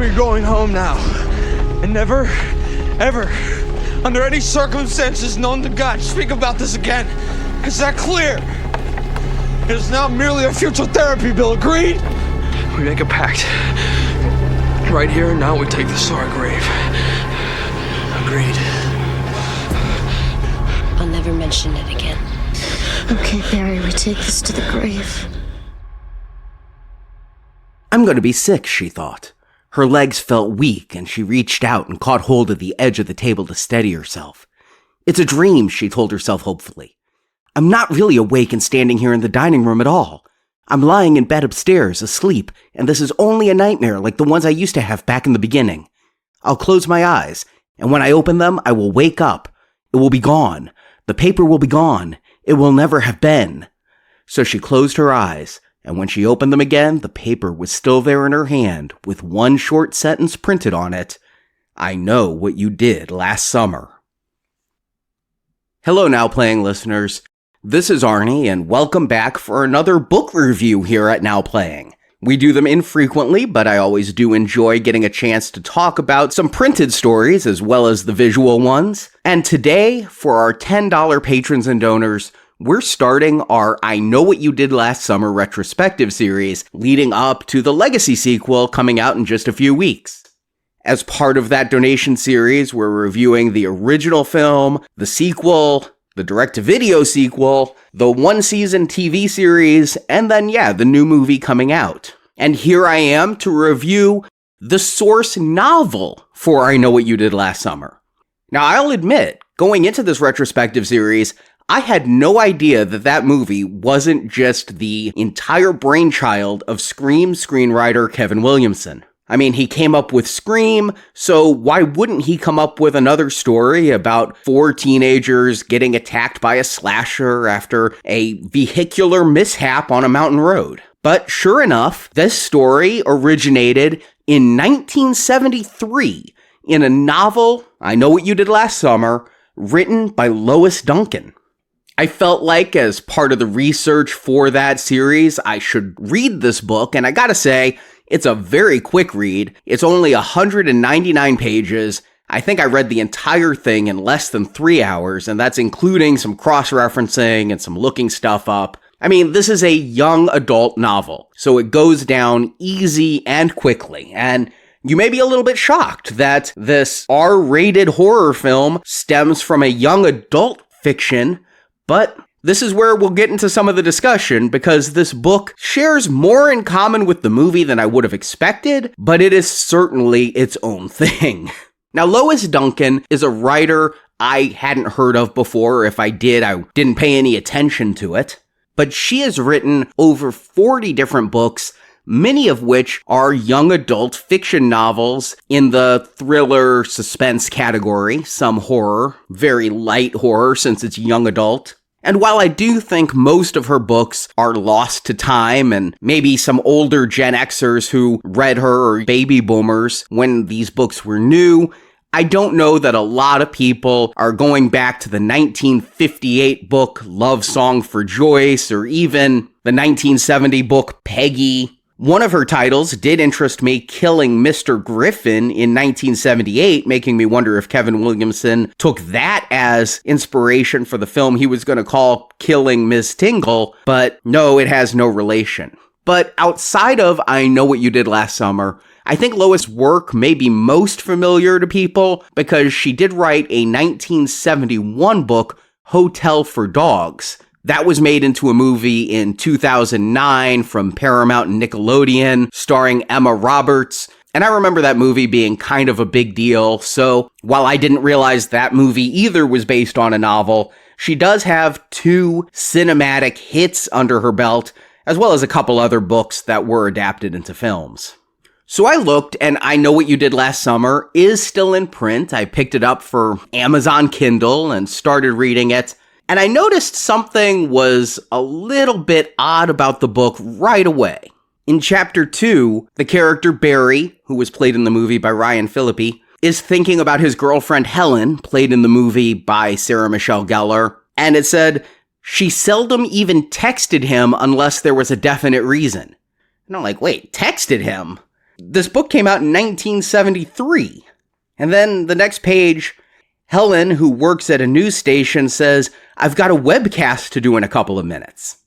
you're going home now. And never, ever, under any circumstances known to God, speak about this again. Is that clear? It is not merely a future therapy bill, agreed? We make a pact. Right here and now we take this to our grave. Agreed. I'll never mention it again. Okay, Barry, we take this to the grave. I'm going to be sick, she thought. Her legs felt weak, and she reached out and caught hold of the edge of the table to steady herself. It's a dream, she told herself hopefully. I'm not really awake and standing here in the dining room at all. I'm lying in bed upstairs, asleep, and this is only a nightmare like the ones I used to have back in the beginning. I'll close my eyes, and when I open them, I will wake up. It will be gone. The paper will be gone. It will never have been. So she closed her eyes, and when she opened them again, the paper was still there in her hand, with one short sentence printed on it. I know what you did last summer. Hello, Now Playing listeners. This is Arnie, and welcome back for another book review here at Now Playing. We do them infrequently, but I always do enjoy getting a chance to talk about some printed stories as well as the visual ones. And today, for our $10 patrons and donors, we're starting our I Know What You Did Last Summer retrospective series, leading up to the Legacy sequel coming out in just a few weeks. As part of that donation series, we're reviewing the original film, the sequel, the direct-to-video sequel, the one-season TV series, and then, the new movie coming out. And here I am to review the source novel for I Know What You Did Last Summer. Now, I'll admit, going into this retrospective series, I had no idea that that movie wasn't just the entire brainchild of Scream screenwriter Kevin Williamson. I mean, he came up with Scream, so why wouldn't he come up with another story about 4 teenagers getting attacked by a slasher after a vehicular mishap on a mountain road? But sure enough, this story originated in 1973 in a novel, I Know What You Did Last Summer, written by Lois Duncan. I felt like as part of the research for that series, I should read this book, and I gotta say, it's a very quick read. It's only 199 pages. I think I read the entire thing in less than 3 hours, and that's including some cross-referencing and some looking stuff up. I mean, this is a young adult novel, so it goes down easy and quickly, and you may be a little bit shocked that this R-rated horror film stems from a young adult fiction, but this is where we'll get into some of the discussion, because this book shares more in common with the movie than I would have expected, but it is certainly its own thing. Now, Lois Duncan is a writer I hadn't heard of before. If I did, I didn't pay any attention to it. But she has written over 40 different books, many of which are young adult fiction novels in the thriller suspense category, some horror, very light horror since it's young adult. And while I do think most of her books are lost to time, and maybe some older Gen Xers who read her or baby boomers when these books were new, I don't know that a lot of people are going back to the 1958 book Love Song for Joyce, or even the 1970 book Peggy. One of her titles did interest me, Killing Mr. Griffin in 1978, making me wonder if Kevin Williamson took that as inspiration for the film he was going to call Killing Miss Tingle, but no, it has no relation. But outside of I Know What You Did Last Summer, I think Lois' work may be most familiar to people because she did write a 1971 book, Hotel for Dogs. That was made into a movie in 2009 from Paramount and Nickelodeon, starring Emma Roberts. And I remember that movie being kind of a big deal. So while I didn't realize that movie either was based on a novel, she does have 2 cinematic hits under her belt, as well as a couple other books that were adapted into films. So I looked, and I Know What You Did Last Summer is still in print. I picked it up for Amazon Kindle and started reading it. And I noticed something was a little bit odd about the book right away. In chapter 2, the character Barry, who was played in the movie by Ryan Phillippe, is thinking about his girlfriend Helen, played in the movie by Sarah Michelle Gellar, and it said, she seldom even texted him unless there was a definite reason. And I'm like, wait, texted him? This book came out in 1973. And then the next page, Helen, who works at a news station, says, I've got a webcast to do in a couple of minutes.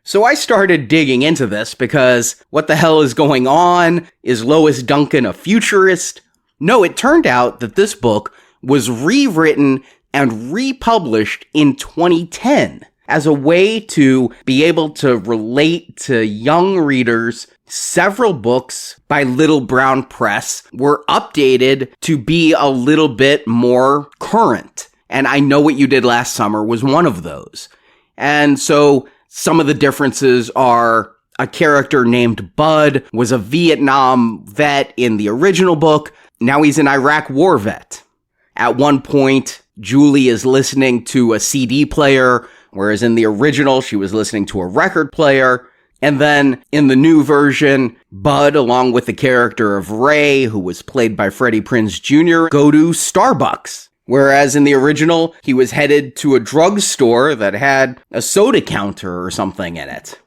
So I started digging into this because what the hell is going on? Is Lois Duncan a futurist? No, it turned out that this book was rewritten and republished in 2010 as a way to be able to relate to young readers. Several books by Little Brown Press were updated to be a little bit more current. And I Know What You Did Last Summer was one of those. And so some of the differences are a character named Bud was a Vietnam vet in the original book. Now he's an Iraq war vet. At one point, Julie is listening to a CD player, whereas in the original, she was listening to a record player. And then in the new version, Bud, along with the character of Ray, who was played by Freddie Prinze Jr., go to Starbucks. Whereas in the original, he was headed to a drugstore that had a soda counter or something in it.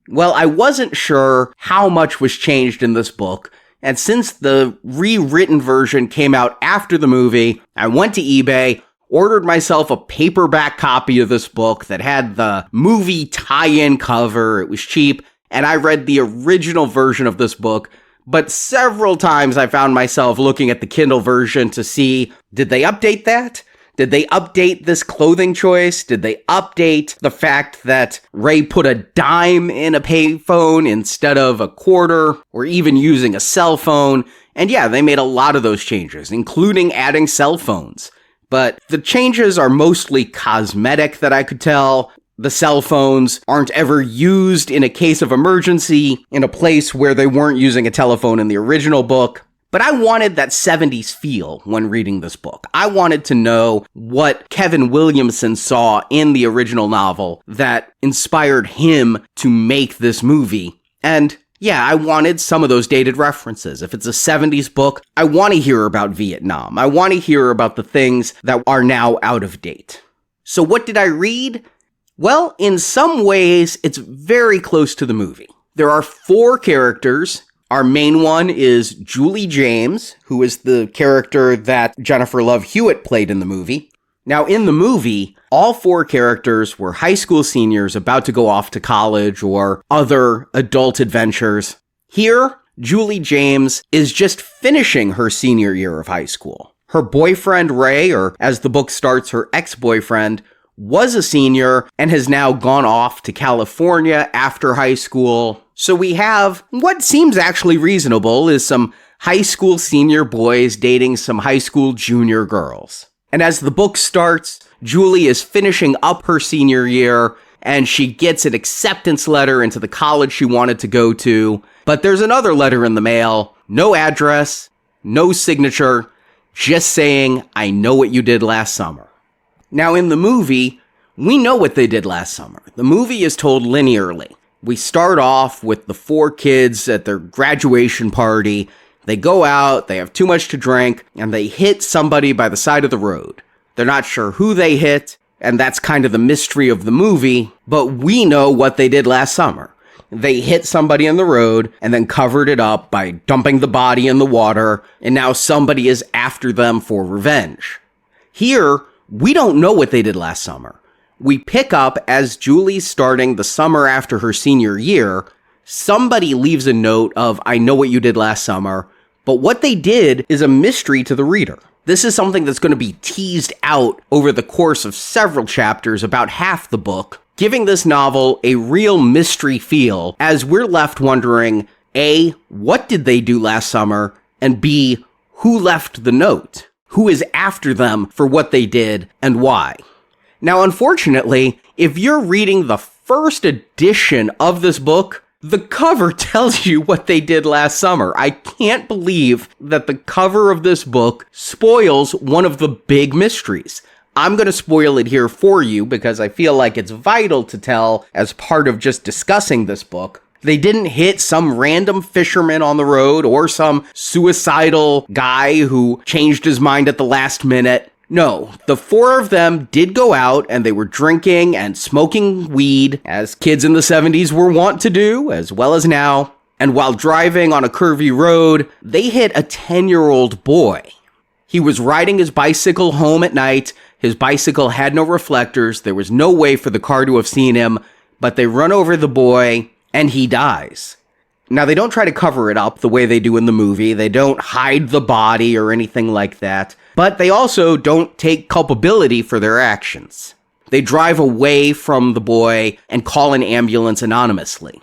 Well, I wasn't sure how much was changed in this book, and since the rewritten version came out after the movie, I went to eBay, ordered myself a paperback copy of this book that had the movie tie-in cover. It was cheap, and I read the original version of this book, but several times I found myself looking at the Kindle version to see, did they update that? Did they update this clothing choice? Did they update the fact that Ray put a dime in a payphone instead of a quarter, or even using a cell phone? And yeah, they made a lot of those changes, including adding cell phones. But the changes are mostly cosmetic that I could tell. The cell phones aren't ever used in a case of emergency in a place where they weren't using a telephone in the original book. But I wanted that 70s feel when reading this book. I wanted to know what Kevin Williamson saw in the original novel that inspired him to make this movie. And yeah, I wanted some of those dated references. If it's a 70s book, I want to hear about Vietnam. I want to hear about the things that are now out of date. So what did I read? Well, in some ways, it's very close to the movie. There are 4 characters. Our main one is Julie James, who is the character that Jennifer Love Hewitt played in the movie. Now, in the movie, all 4 characters were high school seniors about to go off to college or other adult adventures. Here, Julie James is just finishing her senior year of high school. Her boyfriend, Ray, or as the book starts, her ex-boyfriend, was a senior and has now gone off to California after high school. So we have what seems actually reasonable is some high school senior boys dating some high school junior girls. And as the book starts, Julie is finishing up her senior year and she gets an acceptance letter into the college she wanted to go to. But there's another letter in the mail, no address, no signature, just saying, I know what you did last summer. Now, in the movie, we know what they did last summer. The movie is told linearly. We start off with the 4 kids at their graduation party. They go out, they have too much to drink, and they hit somebody by the side of the road. They're not sure who they hit, and that's kind of the mystery of the movie, but we know what they did last summer. They hit somebody in the road and then covered it up by dumping the body in the water, and now somebody is after them for revenge. Here, we don't know what they did last summer. We pick up as Julie's starting the summer after her senior year. Somebody leaves a note of, I know what you did last summer, but what they did is a mystery to the reader. This is something that's going to be teased out over the course of several chapters, about half the book, giving this novel a real mystery feel as we're left wondering, A, what did they do last summer? And B, who left the note? Who is after them for what they did and why? Now, unfortunately, if you're reading the first edition of this book, the cover tells you what they did last summer. I can't believe that the cover of this book spoils one of the big mysteries. I'm going to spoil it here for you because I feel like it's vital to tell as part of just discussing this book. They didn't hit some random fisherman on the road or some suicidal guy who changed his mind at the last minute. No, the 4 of them did go out and they were drinking and smoking weed, as kids in the 70s were wont to do, as well as now. And while driving on a curvy road, they hit a 10-year-old boy. He was riding his bicycle home at night. His bicycle had no reflectors. There was no way for the car to have seen him, but they run over the boy and he dies. Now, they don't try to cover it up the way they do in the movie. They don't hide the body or anything like that, but they also don't take culpability for their actions. They drive away from the boy and call an ambulance anonymously.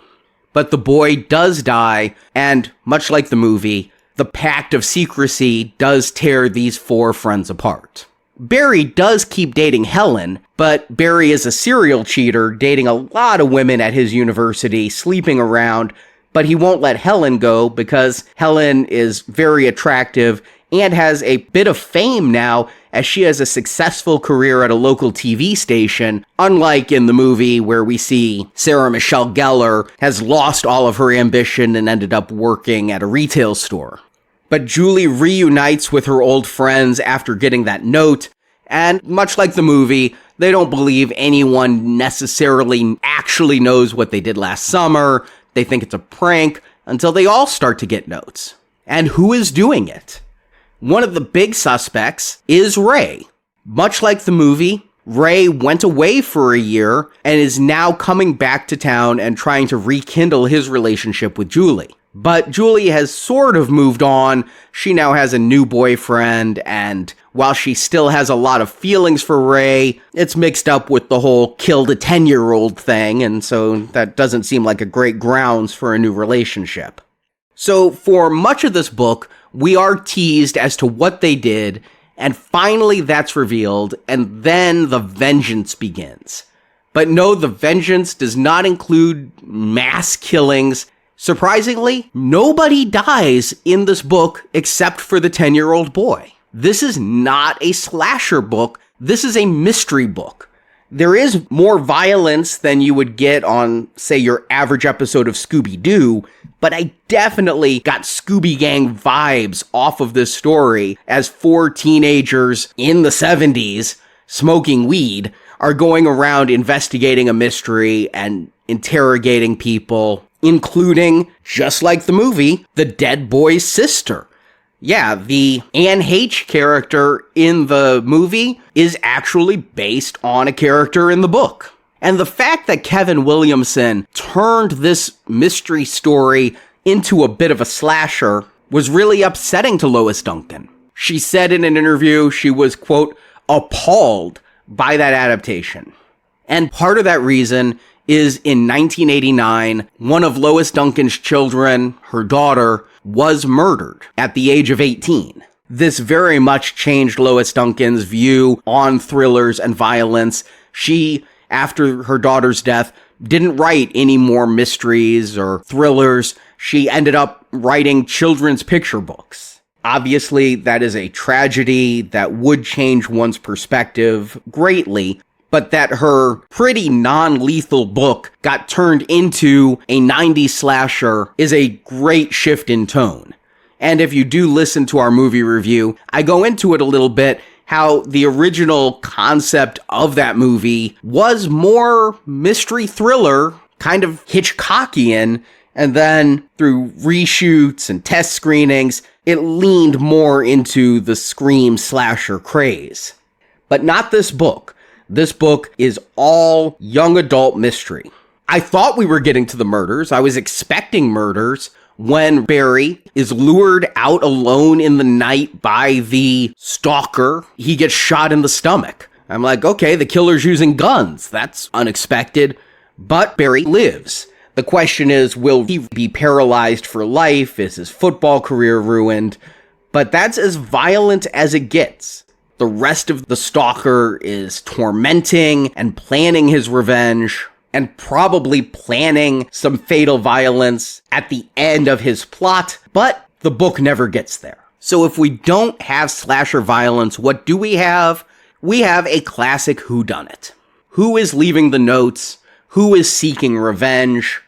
But the boy does die, and much like the movie, the pact of secrecy does tear these four friends apart. Barry does keep dating Helen, but Barry is a serial cheater, dating a lot of women at his university, sleeping around, but he won't let Helen go because Helen is very attractive and has a bit of fame now as she has a successful career at a local TV station, unlike in the movie where we see Sarah Michelle Gellar has lost all of her ambition and ended up working at a retail store. But Julie reunites with her old friends after getting that note, and much like the movie, they don't believe anyone necessarily actually knows what they did last summer. They think it's a prank until they all start to get notes. And who is doing it? One of the big suspects is Ray. Much like the movie, Ray went away for a year and is now coming back to town and trying to rekindle his relationship with Julie. But Julie has sort of moved on. She now has a new boyfriend, and while she still has a lot of feelings for Ray, it's mixed up with the whole killed a 10-year-old thing, and so that doesn't seem like a great grounds for a new relationship. So for much of this book, we are teased as to what they did, and finally that's revealed, and then the vengeance begins. But no, the vengeance does not include mass killings. Surprisingly, nobody dies in this book except for the 10-year-old boy. This is not a slasher book. This is a mystery book. There is more violence than you would get on, say, your average episode of Scooby-Doo, but I definitely got Scooby Gang vibes off of this story as four teenagers in the 70s smoking weed are going around investigating a mystery and interrogating people, including, just like the movie, the dead boy's sister. Yeah, the Anne H character in the movie is actually based on a character in the book. And the fact that Kevin Williamson turned this mystery story into a bit of a slasher was really upsetting to Lois Duncan. She said in an interview she was, quote, appalled by that adaptation. And part of that reason is in 1989, one of Lois Duncan's children, her daughter, was murdered at the age of 18. This very much changed Lois Duncan's view on thrillers and violence. She, after her daughter's death, didn't write any more mysteries or thrillers. She ended up writing children's picture books. Obviously, that is a tragedy that would change one's perspective greatly, but that her pretty non-lethal book got turned into a 90s slasher is a great shift in tone. And if you do listen to our movie review, I go into it a little bit how the original concept of that movie was more mystery thriller, kind of Hitchcockian, and then through reshoots and test screenings, it leaned more into the Scream slasher craze. But not this book. This book is all young adult mystery. I thought we were getting to the murders. I was expecting murders when Barry is lured out alone in the night by the stalker. He gets shot in the stomach. I'm like, okay, the killer's using guns. That's unexpected. But Barry lives. The question is, will he be paralyzed for life? Is his football career ruined? But that's as violent as it gets. The rest of the stalker is tormenting and planning his revenge and probably planning some fatal violence at the end of his plot, but the book never gets there. So if we don't have slasher violence, what do we have? We have a classic whodunit. Who is leaving the notes? Who is seeking revenge?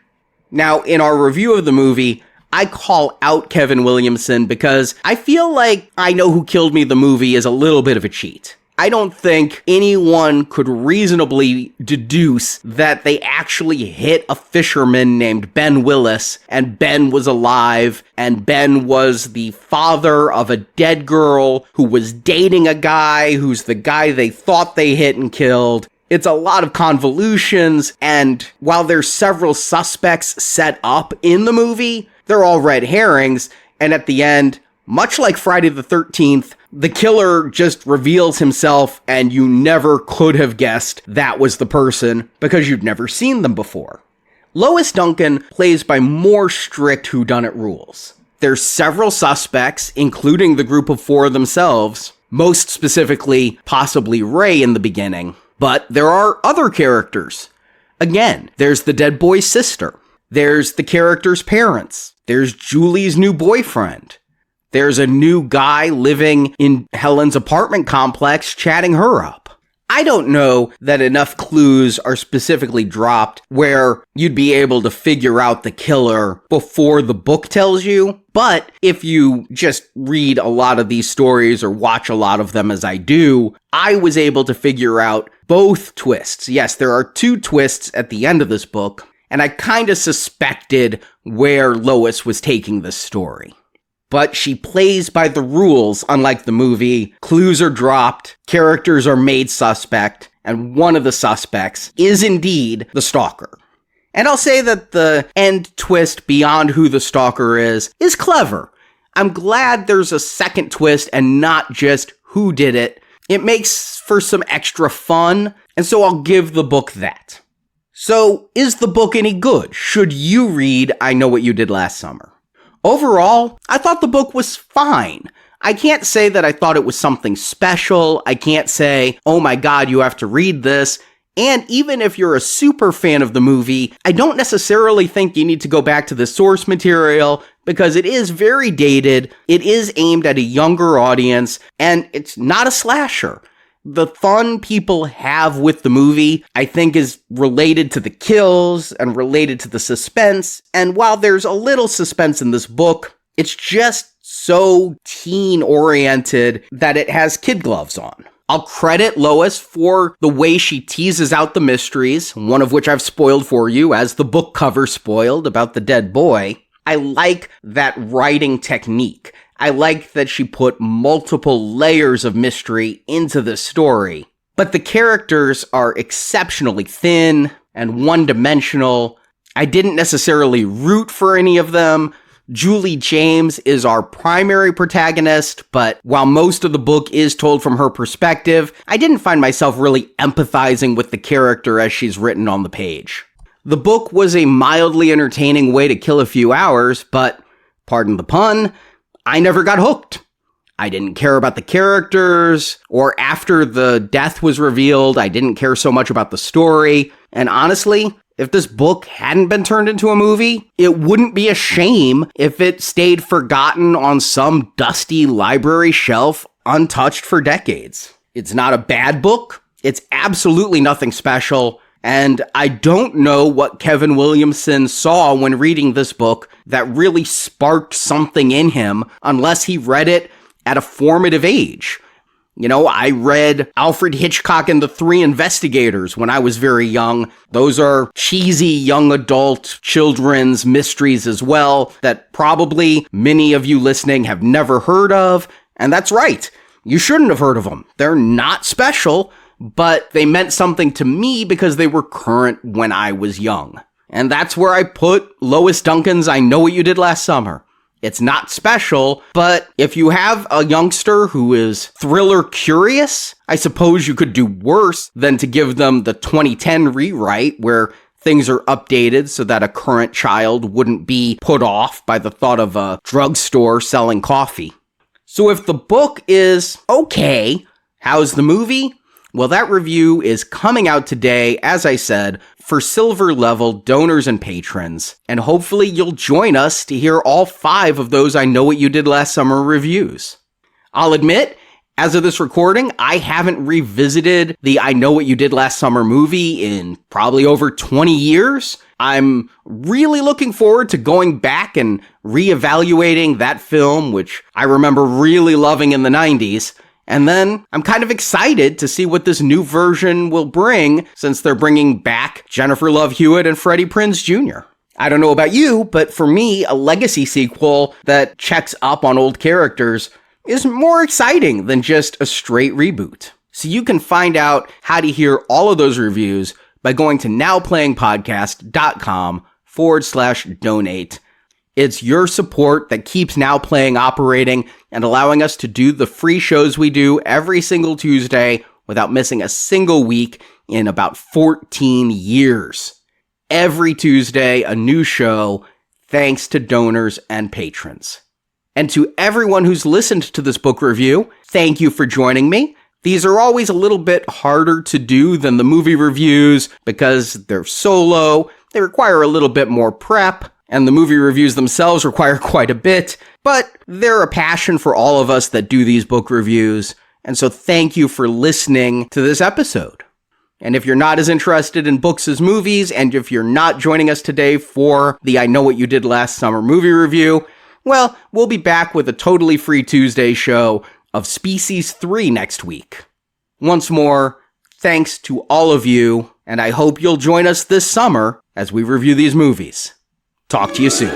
Now, in our review of the movie, I call out Kevin Williamson because I feel like I Know Who Killed Me the movie is a little bit of a cheat. I don't think anyone could reasonably deduce that they actually hit a fisherman named Ben Willis, and Ben was alive, and Ben was the father of a dead girl who was dating a guy who's the guy they thought they hit and killed. It's a lot of convolutions, and while there's several suspects set up in the movie, they're all red herrings, and at the end, much like Friday the 13th, the killer just reveals himself and you never could have guessed that was the person because you'd never seen them before. Lois Duncan plays by more strict whodunit rules. There's several suspects, including the group of four themselves, most specifically possibly Ray in the beginning, but there are other characters. Again, there's the dead boy's sister. There's the character's parents. There's Julie's new boyfriend. There's a new guy living in Helen's apartment complex chatting her up. I don't know that enough clues are specifically dropped where you'd be able to figure out the killer before the book tells you, but if you just read a lot of these stories or watch a lot of them as I do, I was able to figure out both twists. Yes, there are two twists at the end of this book, and I kind of suspected where Lois was taking this story. But she plays by the rules, unlike the movie. Clues are dropped, characters are made suspect, and one of the suspects is indeed the stalker. And I'll say that the end twist beyond who the stalker is clever. I'm glad there's a second twist and not just who did it. It makes for some extra fun, and so I'll give the book that. So, is the book any good? Should you read I Know What You Did Last Summer? Overall, I thought the book was fine. I can't say that I thought it was something special. I can't say, oh my god, you have to read this. And even if you're a super fan of the movie, I don't necessarily think you need to go back to the source material because it is very dated, it is aimed at a younger audience, and it's not a slasher. The fun people have with the movie, I think, is related to the kills and related to the suspense. And while there's a little suspense in this book, it's just so teen-oriented that it has kid gloves on. I'll credit Lois for the way she teases out the mysteries, one of which I've spoiled for you, as the book cover spoiled about the dead boy. I like that writing technique. I like that she put multiple layers of mystery into this story. But the characters are exceptionally thin and one-dimensional. I didn't necessarily root for any of them. Julie James is our primary protagonist, but while most of the book is told from her perspective, I didn't find myself really empathizing with the character as she's written on the page. The book was a mildly entertaining way to kill a few hours, but, pardon the pun, I never got hooked. I didn't care about the characters, or after the death was revealed, I didn't care so much about the story. And honestly, if this book hadn't been turned into a movie, it wouldn't be a shame if it stayed forgotten on some dusty library shelf, untouched for decades. It's not a bad book. It's absolutely nothing special. And I don't know what Kevin Williamson saw when reading this book that really sparked something in him unless he read it at a formative age. You know, I read Alfred Hitchcock and the Three Investigators when I was very young. Those are cheesy young adult children's mysteries as well that probably many of you listening have never heard of. And that's right. You shouldn't have heard of them. They're not special, but they meant something to me because they were current when I was young. And that's where I put Lois Duncan's I Know What You Did Last Summer. It's not special, but if you have a youngster who is thriller curious, I suppose you could do worse than to give them the 2010 rewrite where things are updated so that a current child wouldn't be put off by the thought of a drugstore selling coffee. So if the book is okay, how's the movie? Well, that review is coming out today, as I said, for silver level donors and patrons, and hopefully you'll join us to hear all 5 of those I Know What You Did Last Summer reviews. I'll admit, as of this recording, I haven't revisited the I Know What You Did Last Summer movie in probably over 20 years. I'm really looking forward to going back and reevaluating that film, which I remember really loving in the 90s, And then I'm kind of excited to see what this new version will bring, since they're bringing back Jennifer Love Hewitt and Freddie Prinze Jr. I don't know about you, but for me, a legacy sequel that checks up on old characters is more exciting than just a straight reboot. So you can find out how to hear all of those reviews by going to nowplayingpodcast.com/donate. It's your support that keeps Now Playing operating and allowing us to do the free shows we do every single Tuesday without missing a single week in about 14 years. Every Tuesday, a new show, thanks to donors and patrons. And to everyone who's listened to this book review, thank you for joining me. These are always a little bit harder to do than the movie reviews because they're solo, they require a little bit more prep, and the movie reviews themselves require quite a bit, but they're a passion for all of us that do these book reviews, and so thank you for listening to this episode. And if you're not as interested in books as movies, and if you're not joining us today for the I Know What You Did Last Summer movie review, well, we'll be back with a totally free Tuesday show of Species 3 next week. Once more, thanks to all of you, and I hope you'll join us this summer as we review these movies. Talk to you soon.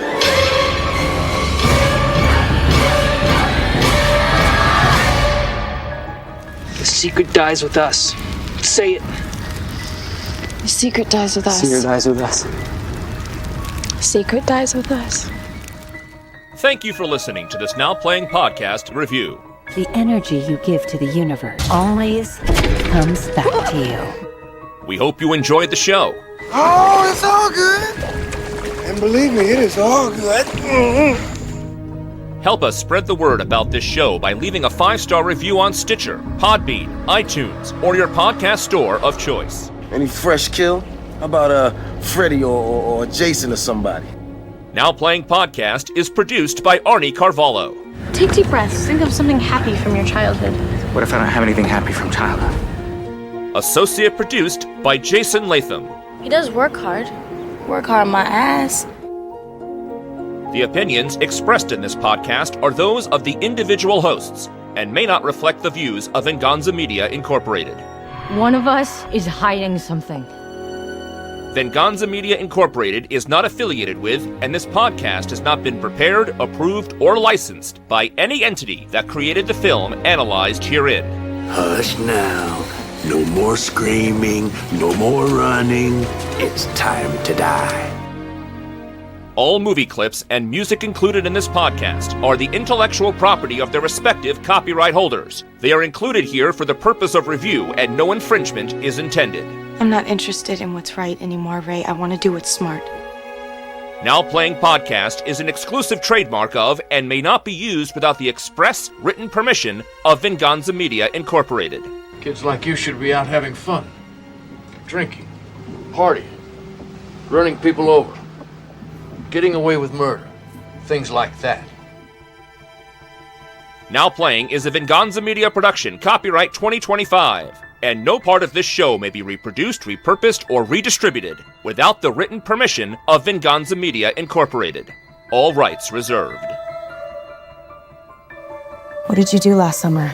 The secret dies with us. Say it. The secret dies with us. Secret dies with us. Secret dies with us. Thank you for listening to this Now Playing Podcast review. The energy you give to the universe always comes back to you. We hope you enjoyed the show. Oh, it's all good. And believe me, it is all good. Help us spread the word about this show by leaving a 5-star review on Stitcher, Podbean, iTunes, or your podcast store of choice. Any fresh kill? How about Freddy or Jason or somebody? Now Playing Podcast is produced by Arnie Carvalho. Take deep breaths. Think of something happy from your childhood. What if I don't have anything happy from childhood? Associate produced by Jason Latham. He does work hard. Work hard my ass. The opinions expressed in this podcast are those of the individual hosts and may not reflect the views of Venganza Media Incorporated. One of us is hiding something. Venganza Media Incorporated is not affiliated with, and this podcast has not been prepared, approved, or licensed by any entity that created the film analyzed herein. Hush now. No more screaming, no more running. It's time to die. All movie clips and music included in this podcast are the intellectual property of their respective copyright holders. They are included here for the purpose of review, and no infringement is intended. I'm not interested in what's right anymore, Ray. I want to do what's smart. Now Playing Podcast is an exclusive trademark of and may not be used without the express written permission of Venganza Media Incorporated. Kids like you should be out having fun. Drinking, partying, running people over, getting away with murder, things like that. Now Playing is a Venganza Media production, copyright 2025. And no part of this show may be reproduced, repurposed, or redistributed without the written permission of Venganza Media Incorporated. All rights reserved. What did you do last summer?